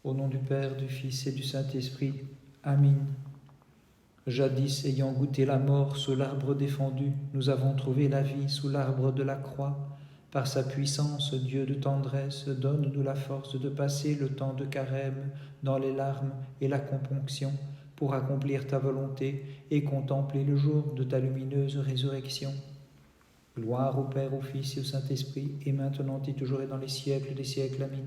Au nom du Père, du Fils et du Saint-Esprit. Amen. Jadis, ayant goûté la mort sous l'arbre défendu, nous avons trouvé la vie sous l'arbre de la croix. Par sa puissance, Dieu de tendresse, donne-nous la force de passer le temps de carême dans les larmes et la componction, pour accomplir ta volonté et contempler le jour de ta lumineuse résurrection. Gloire au Père, au Fils et au Saint-Esprit, et maintenant et toujours et dans les siècles des siècles. Amen.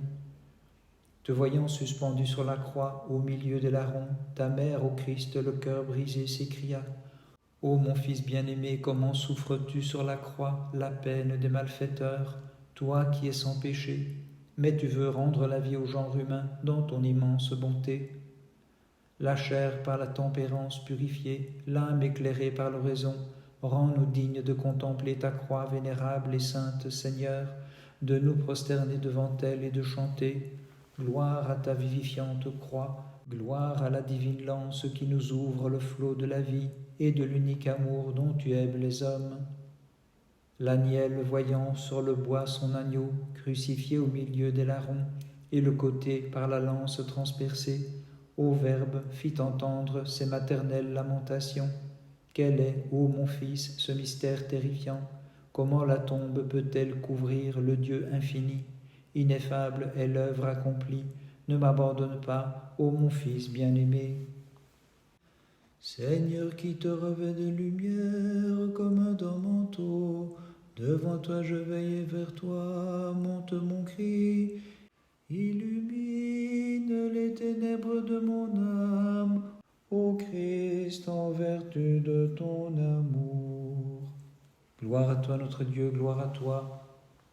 Te voyant suspendu sur la croix, au milieu des larrons, ta mère, au Christ, le cœur brisé, s'écria : Ô mon Fils bien-aimé, comment souffres-tu sur la croix la peine des malfaiteurs, toi qui es sans péché, mais tu veux rendre la vie au genre humain dans ton immense bonté. La chair par la tempérance purifiée, l'âme éclairée par l'oraison, rends-nous dignes de contempler ta croix vénérable et sainte, Seigneur, de nous prosterner devant elle et de chanter : Gloire à ta vivifiante croix, gloire à la divine lance qui nous ouvre le flot de la vie et de l'unique amour dont tu aimes les hommes. L'agnelle voyant sur le bois son agneau, crucifié au milieu des larrons, et le côté par la lance transpercé, ô Verbe fit entendre ses maternelles lamentations. Quel est, ô mon Fils, ce mystère terrifiant ? Comment la tombe peut-elle couvrir le Dieu infini ? Ineffable est l'œuvre accomplie, ne m'abandonne pas, ô mon Fils bien-aimé. Seigneur, qui te revêt de lumière comme un d'un manteau, devant toi je veille vers toi, monte mon cri, illumine les ténèbres de mon âme, ô Christ, en vertu de ton amour. Gloire à toi notre Dieu, gloire à toi.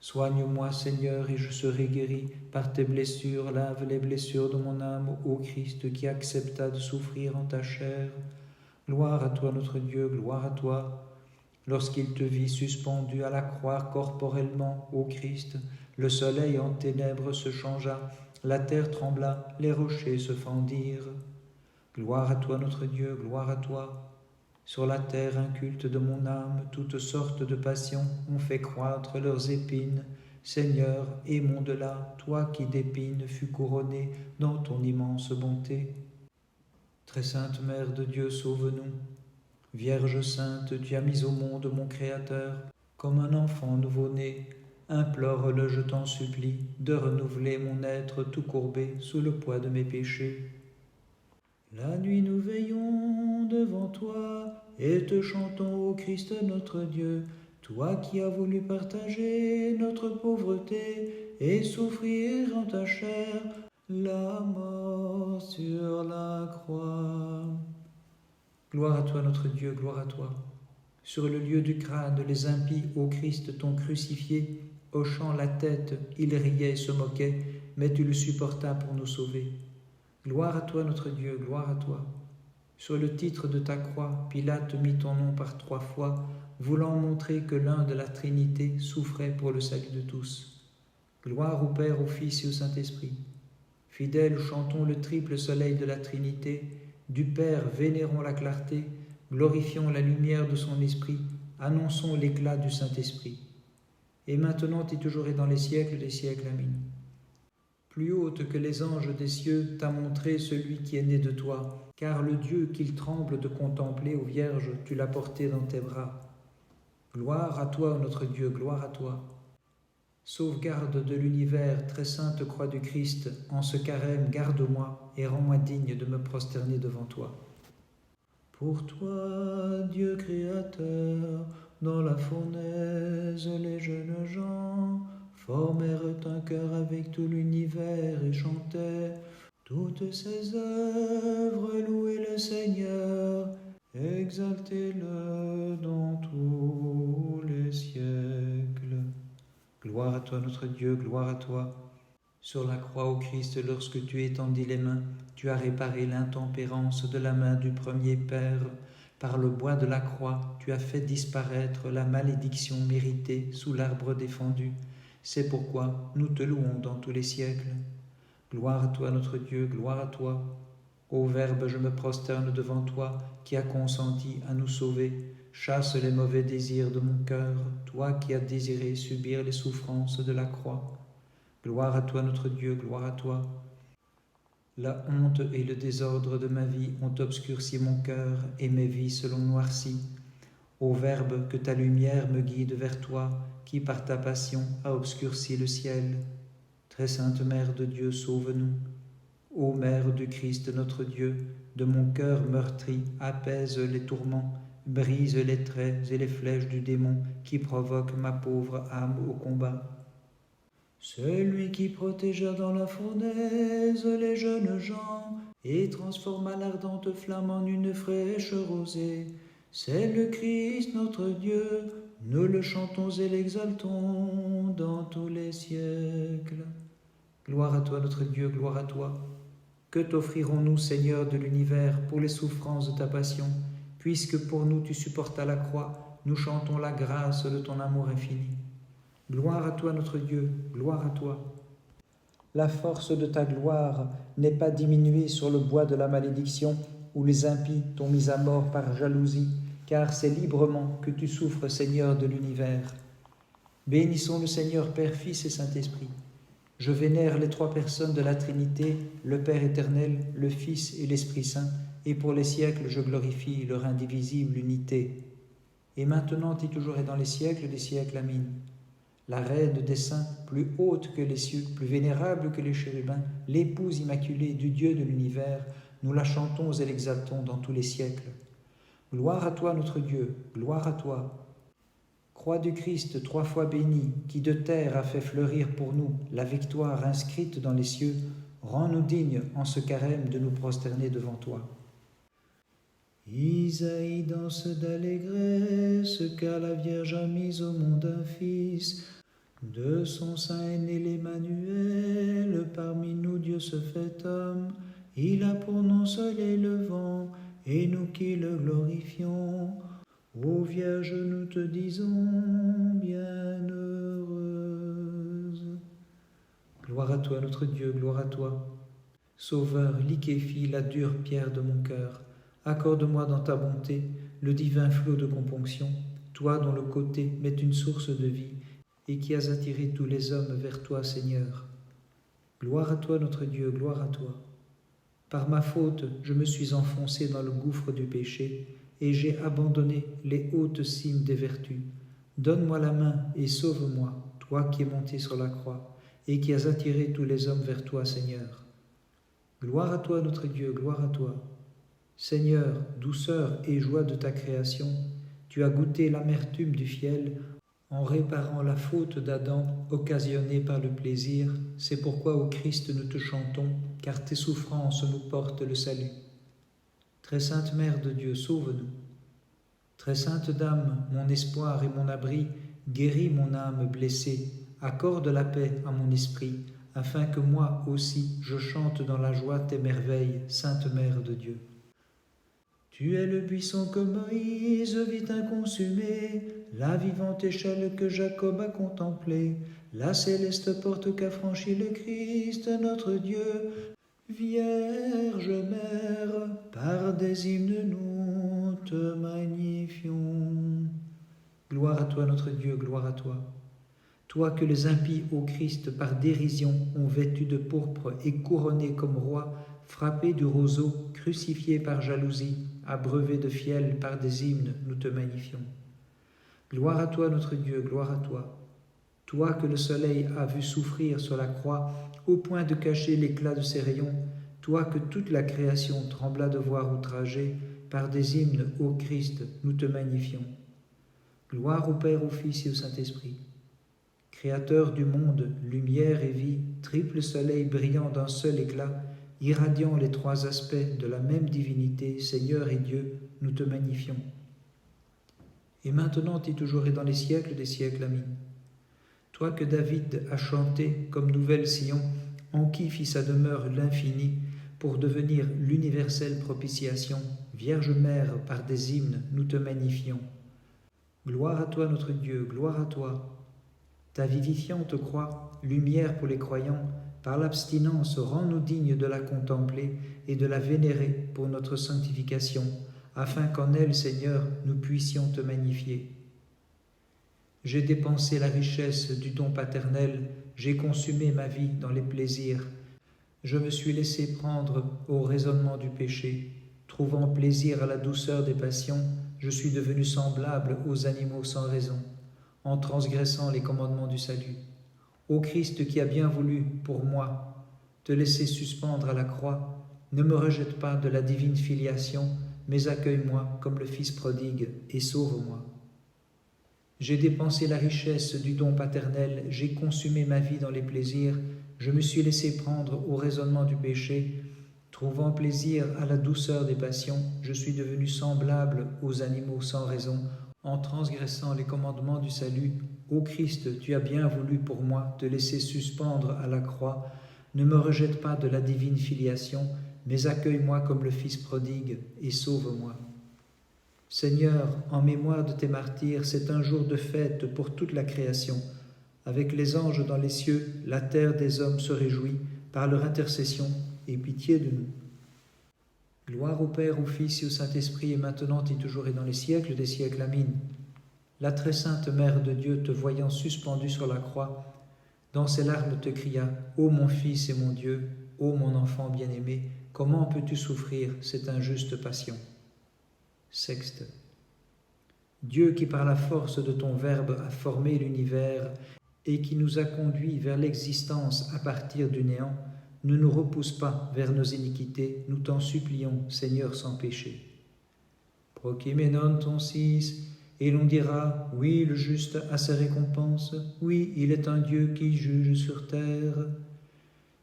Soigne-moi, Seigneur, et je serai guéri. Par tes blessures, lave les blessures de mon âme, ô Christ, qui accepta de souffrir en ta chair. Gloire à toi, notre Dieu, gloire à toi. Lorsqu'il te vit suspendu à la croix corporellement, ô Christ, le soleil en ténèbres se changea, la terre trembla, les rochers se fendirent. Gloire à toi, notre Dieu, gloire à toi. Sur la terre inculte de mon âme, toutes sortes de passions ont fait croître leurs épines. Seigneur, émonde-la, toi qui d'épines fus couronné dans ton immense bonté. Très sainte Mère de Dieu, sauve-nous. Vierge sainte, tu as mis au monde mon Créateur, comme un enfant nouveau-né. Implore-le, je t'en supplie, de renouveler mon être tout courbé sous le poids de mes péchés. La nuit nous veillons devant toi et te chantons, ô Christ notre Dieu, toi qui as voulu partager notre pauvreté et souffrir en ta chair la mort sur la croix. Gloire à toi notre Dieu, gloire à toi. Sur le lieu du crâne, les impies, ô Christ, t'ont crucifié, hochant la tête, ils riaient et se moquaient, mais tu le supportas pour nous sauver. Gloire à toi notre Dieu, gloire à toi. Sur le titre de ta croix, Pilate mit ton nom par 3 fois, voulant montrer que l'un de la Trinité souffrait pour le salut de tous. Gloire au Père, au Fils et au Saint-Esprit. Fidèles, chantons le triple soleil de la Trinité, du Père vénérons la clarté, glorifions la lumière de son esprit, annonçons l'éclat du Saint-Esprit. Et maintenant et toujours et dans les siècles des siècles. Amen. Plus haute que les anges des cieux t'a montré celui qui est né de toi, car le Dieu qu'il tremble de contempler, ô Vierge, tu l'as porté dans tes bras. Gloire à toi, notre Dieu, gloire à toi. Sauvegarde de l'univers, très sainte croix du Christ, en ce carême, garde-moi et rends-moi digne de me prosterner devant toi. Pour toi, Dieu créateur, dans la fournaise, les jeunes gens formèrent un chœur avec tout l'univers et chantaient toutes ses œuvres, louez le Seigneur, exaltez-le dans tous les siècles. Gloire à toi notre Dieu, gloire à toi. Sur la croix, ô Christ, lorsque tu étendis les mains, tu as réparé l'intempérance de la main du premier Père. Par le bois de la croix, tu as fait disparaître la malédiction méritée sous l'arbre défendu. C'est pourquoi nous te louons dans tous les siècles. Gloire à toi notre Dieu, gloire à toi. Ô Verbe, je me prosterne devant toi, qui as consenti à nous sauver. Chasse les mauvais désirs de mon cœur, toi qui as désiré subir les souffrances de la croix. Gloire à toi notre Dieu, gloire à toi. La honte et le désordre de ma vie ont obscurci mon cœur et mes vies se l'ont noirci. Ô Verbe, que ta lumière me guide vers toi, qui par ta passion a obscurci le ciel. Très sainte Mère de Dieu, sauve-nous. Ô Mère du Christ notre Dieu, de mon cœur meurtri, apaise les tourments, brise les traits et les flèches du démon qui provoque ma pauvre âme au combat. Celui qui protégea dans la fournaise les jeunes gens et transforma l'ardente flamme en une fraîche rosée, c'est le Christ notre Dieu, nous le chantons et l'exaltons dans tous les siècles. Gloire à toi notre Dieu, gloire à toi. Que t'offrirons-nous, Seigneur de l'univers, pour les souffrances de ta passion, puisque pour nous tu supportas la croix, nous chantons la grâce de ton amour infini. Gloire à toi notre Dieu, gloire à toi. La force de ta gloire n'est pas diminuée sur le bois de la malédiction, où les impies t'ont mis à mort par jalousie, car c'est librement que tu souffres, Seigneur de l'univers. Bénissons le Seigneur, Père, Fils et Saint-Esprit. Je vénère les trois personnes de la Trinité, le Père éternel, le Fils et l'Esprit Saint, et pour les siècles je glorifie leur indivisible unité. Et maintenant et toujours et dans les siècles des siècles, Amen. La reine des saints, plus haute que les cieux, plus vénérable que les chérubins, l'épouse immaculée du Dieu de l'univers, nous la chantons et l'exaltons dans tous les siècles. Gloire à toi notre Dieu, gloire à toi. Croix du Christ, trois fois bénie, qui de terre a fait fleurir pour nous la victoire inscrite dans les cieux, rends-nous dignes en ce carême de nous prosterner devant toi. Isaïe danse d'allégresse, car la Vierge a mis au monde un fils. De son sein est né l'Emmanuel, parmi nous Dieu se fait homme. Il a pour nom soleil levant, et nous qui le glorifions. Ô Vierge, nous te disons bienheureuse. Gloire à toi, notre Dieu, gloire à toi. Sauveur, liquéfie la dure pierre de mon cœur. Accorde-moi dans ta bonté le divin flot de componction, toi dont le côté met une source de vie, et qui as attiré tous les hommes vers toi, Seigneur. Gloire à toi, notre Dieu, gloire à toi. Par ma faute, je me suis enfoncé dans le gouffre du péché, et j'ai abandonné les hautes cimes des vertus. Donne-moi la main et sauve-moi, toi qui es monté sur la croix, et qui as attiré tous les hommes vers toi, Seigneur. Gloire à toi, notre Dieu, gloire à toi. Seigneur, douceur et joie de ta création, tu as goûté l'amertume du fiel en réparant la faute d'Adam occasionnée par le plaisir. C'est pourquoi, ô Christ, nous te chantons, car tes souffrances nous portent le salut. Très sainte Mère de Dieu, sauve-nous. Très sainte Dame, mon espoir et mon abri, guéris mon âme blessée, accorde la paix à mon esprit, afin que moi aussi je chante dans la joie tes merveilles, Sainte Mère de Dieu. Tu es le buisson que Moïse vit inconsumé, la vivante échelle que Jacob a contemplée, la céleste porte qu'a franchie le Christ notre Dieu. Vierge Mère, par des hymnes nous te magnifions. Gloire à toi notre Dieu, gloire à toi. Toi que les impies, ô Christ, par dérision ont vêtu de pourpre et couronné comme roi, frappé du roseau, crucifié par jalousie, abreuvé de fiel par des hymnes, nous te magnifions. Gloire à toi notre Dieu, gloire à toi. Toi que le soleil a vu souffrir sur la croix, au point de cacher l'éclat de ses rayons, toi que toute la création trembla de voir outragé, par des hymnes, ô Christ, nous te magnifions. Gloire au Père, au Fils et au Saint-Esprit. Créateur du monde, lumière et vie, triple soleil brillant d'un seul éclat, irradiant les trois aspects de la même divinité, Seigneur et Dieu, nous te magnifions. Et maintenant et toujours et dans les siècles des siècles, Amen. Toi que David a chanté comme nouvelle Sion, en qui fit sa demeure l'infini, pour devenir l'universelle propitiation, Vierge Mère, par des hymnes, nous te magnifions. Gloire à toi notre Dieu, gloire à toi. Ta vivifiante croix, lumière pour les croyants, par l'abstinence rends-nous dignes de la contempler et de la vénérer pour notre sanctification, afin qu'en elle, Seigneur, nous puissions te magnifier. J'ai dépensé la richesse du don paternel, j'ai consumé ma vie dans les plaisirs. Je me suis laissé prendre au raisonnement du péché. Trouvant plaisir à la douceur des passions, je suis devenu semblable aux animaux sans raison, en transgressant les commandements du salut. Ô Christ qui a bien voulu, pour moi, te laisser suspendre à la croix, ne me rejette pas de la divine filiation, mais accueille-moi comme le Fils prodigue et sauve-moi. J'ai dépensé la richesse du don paternel, j'ai consumé ma vie dans les plaisirs, je me suis laissé prendre au raisonnement du péché. Trouvant plaisir à la douceur des passions, je suis devenu semblable aux animaux sans raison, en transgressant les commandements du salut. Ô Christ, tu as bien voulu pour moi te laisser suspendre à la croix. Ne me rejette pas de la divine filiation, mais accueille-moi comme le Fils prodigue et sauve-moi. Seigneur, en mémoire de tes martyrs, c'est un jour de fête pour toute la création. Avec les anges dans les cieux, la terre des hommes se réjouit par leur intercession. Aie pitié de nous. Gloire au Père, au Fils et au Saint-Esprit, et maintenant et toujours et dans les siècles des siècles. Amen. La très sainte Mère de Dieu, te voyant suspendu sur la croix, dans ses larmes te cria « Ô mon Fils et mon Dieu, ô mon enfant bien-aimé, comment peux-tu souffrir cette injuste passion ?» Sexte. Dieu qui par la force de ton Verbe a formé l'univers et qui nous a conduits vers l'existence à partir du néant, ne nous repousse pas vers nos iniquités, nous t'en supplions, Seigneur sans péché. Prochimenon ton sis, et l'on dira, oui, le juste a sa récompense, oui, il est un Dieu qui juge sur terre.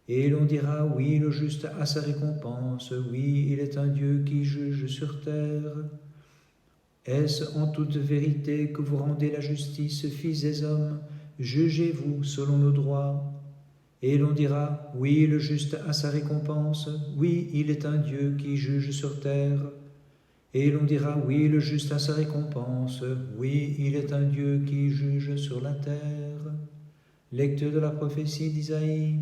Et l'on dira, oui, le juste a sa récompense, oui, il est un Dieu qui juge sur terre. Est-ce en toute vérité que vous rendez la justice, fils des hommes? Jugez-vous selon nos droits. Et l'on dira, oui, le juste a sa récompense, oui, il est un Dieu qui juge sur terre. Et l'on dira, oui, le juste a sa récompense, oui, il est un Dieu qui juge sur la terre. Lecture de la prophétie d'Isaïe.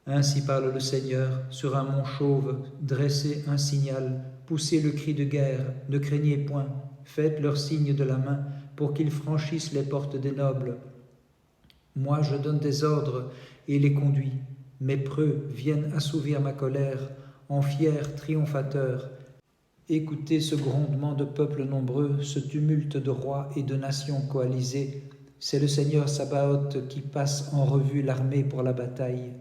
Ainsi parle le Seigneur, sur un mont chauve, dressez un signal, poussez le cri de guerre, ne craignez point, faites leur signe de la main, pour qu'ils franchissent les portes des nobles. Moi je donne des ordres et les conduis, mes preux viennent assouvir ma colère, en fiers triomphateurs. Écoutez ce grondement de peuples nombreux, ce tumulte de rois et de nations coalisées, c'est le Seigneur Sabaoth qui passe en revue l'armée pour la bataille.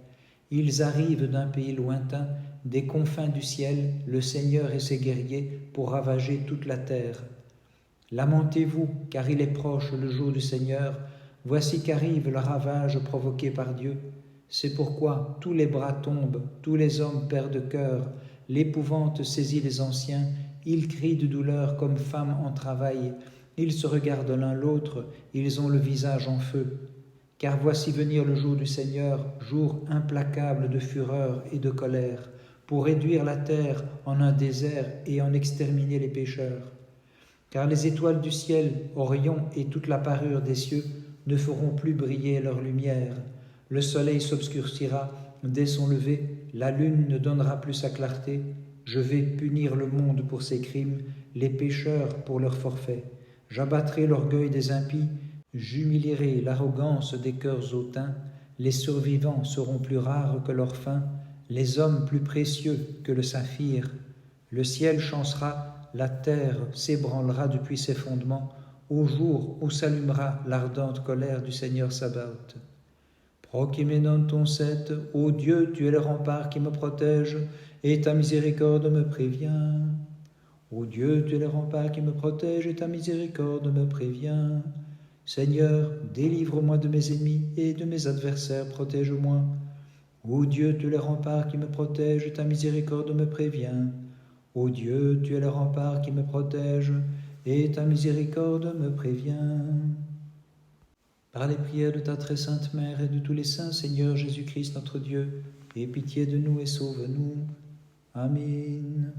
Ils arrivent d'un pays lointain, des confins du ciel, le Seigneur et ses guerriers, pour ravager toute la terre. Lamentez-vous, car il est proche le jour du Seigneur. Voici qu'arrive le ravage provoqué par Dieu. C'est pourquoi tous les bras tombent, tous les hommes perdent cœur. L'épouvante saisit les anciens, ils crient de douleur comme femmes en travail. Ils se regardent l'un l'autre, ils ont le visage en feu. Car voici venir le jour du Seigneur, jour implacable de fureur et de colère, pour réduire la terre en un désert et en exterminer les pécheurs. Car les étoiles du ciel, Orion et toute la parure des cieux ne feront plus briller leur lumière. Le soleil s'obscurcira dès son lever, la lune ne donnera plus sa clarté. Je vais punir le monde pour ses crimes, les pécheurs pour leurs forfaits. J'abattrai l'orgueil des impies, j'humilierai l'arrogance des cœurs hautains. Les survivants seront plus rares que leur faim, les hommes plus précieux que le saphir. Le ciel chancera, la terre s'ébranlera depuis ses fondements, au jour où s'allumera l'ardente colère du Seigneur Sabaoth. Prochimenon ton set, ô Dieu, tu es le rempart qui me protège, et ta miséricorde me prévient. Ô Dieu, tu es le rempart qui me protège, et ta miséricorde me prévient. Seigneur, délivre-moi de mes ennemis et de mes adversaires, protège-moi. Ô Dieu, tu es le rempart qui me protège, et ta miséricorde me prévient. Ô Dieu, tu es le rempart qui me protège, et ta miséricorde me prévient. Par les prières de ta très sainte Mère et de tous les saints, Seigneur Jésus-Christ notre Dieu, aie pitié de nous et sauve-nous. Amen.